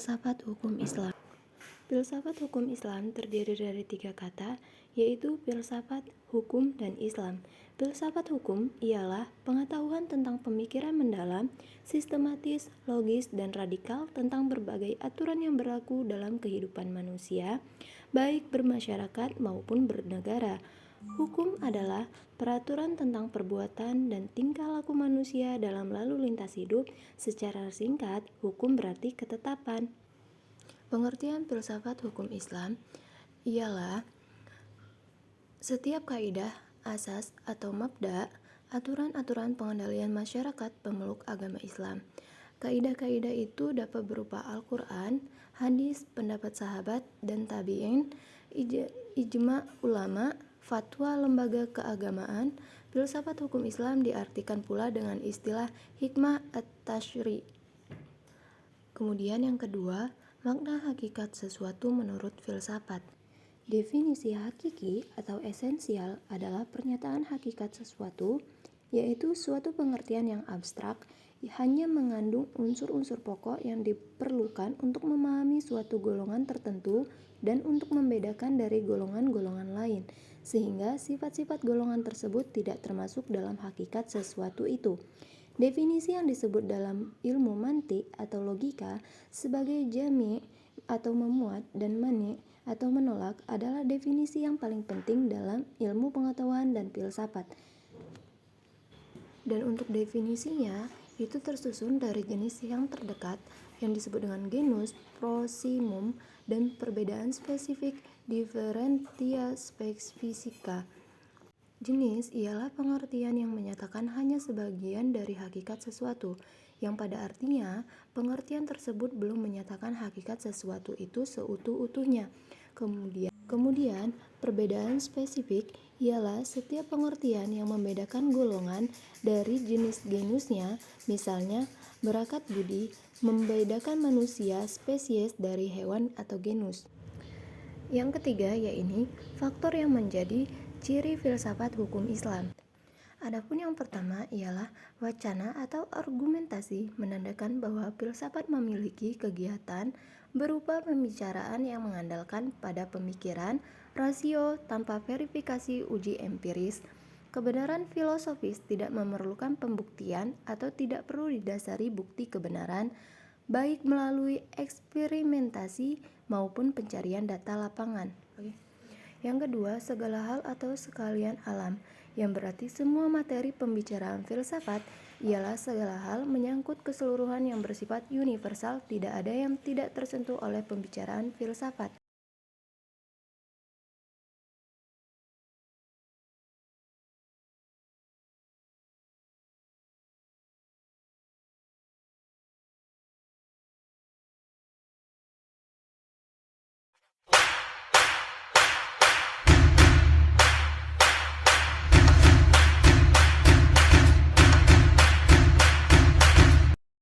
Filsafat hukum Islam. Filsafat hukum Islam terdiri dari 3 kata, yaitu filsafat, hukum, dan Islam. Filsafat hukum ialah pengetahuan tentang pemikiran mendalam, sistematis, logis, dan radikal tentang berbagai aturan yang berlaku dalam kehidupan manusia, baik bermasyarakat maupun bernegara. Hukum adalah peraturan tentang perbuatan dan tingkah laku manusia dalam lalu lintas hidup. Secara singkat, hukum berarti ketetapan. Pengertian filsafat hukum Islam ialah setiap kaidah, asas, atau mabda, aturan-aturan pengendalian masyarakat pemeluk agama Islam. Kaidah-kaidah itu dapat berupa Al-Quran, hadis, pendapat sahabat dan tabi'in, ijma ulama, fatwa lembaga keagamaan. Filsafat hukum Islam diartikan pula dengan istilah hikmah at-tasyri'. Kemudian yang kedua, makna hakikat sesuatu menurut filsafat. Definisi hakiki atau esensial adalah pernyataan hakikat sesuatu, yaitu suatu pengertian yang abstrak, hanya mengandung unsur-unsur pokok yang diperlukan untuk memahami suatu golongan tertentu dan untuk membedakan dari golongan-golongan lain, sehingga sifat-sifat golongan tersebut tidak termasuk dalam hakikat sesuatu itu. Definisi yang disebut dalam ilmu mantik atau logika sebagai jami' atau memuat dan mani' atau menolak adalah definisi yang paling penting dalam ilmu pengetahuan dan filsafat. Dan untuk definisinya itu tersusun dari jenis yang terdekat yang disebut dengan genus, proximum, dan perbedaan spesifik, differentia specifica. Jenis ialah pengertian yang menyatakan hanya sebagian dari hakikat sesuatu, yang pada artinya pengertian tersebut belum menyatakan hakikat sesuatu itu seutuh-utuhnya. Kemudian, perbedaan spesifik ialah setiap pengertian yang membedakan golongan dari jenis genusnya, misalnya berakat budi, membedakan manusia spesies dari hewan atau genus. Yang ketiga yaitu faktor yang menjadi ciri filsafat hukum Islam. Adapun yang pertama ialah wacana atau argumentasi, menandakan bahwa filsafat memiliki kegiatan berupa pembicaraan yang mengandalkan pada pemikiran, rasio tanpa verifikasi uji empiris. Kebenaran filosofis tidak memerlukan pembuktian atau tidak perlu didasari bukti kebenaran, baik melalui eksperimentasi maupun pencarian data lapangan. Yang kedua, segala hal atau sekalian alam, yang berarti semua materi pembicaraan filsafat ialah segala hal menyangkut keseluruhan yang bersifat universal, tidak ada yang tidak tersentuh oleh pembicaraan filsafat.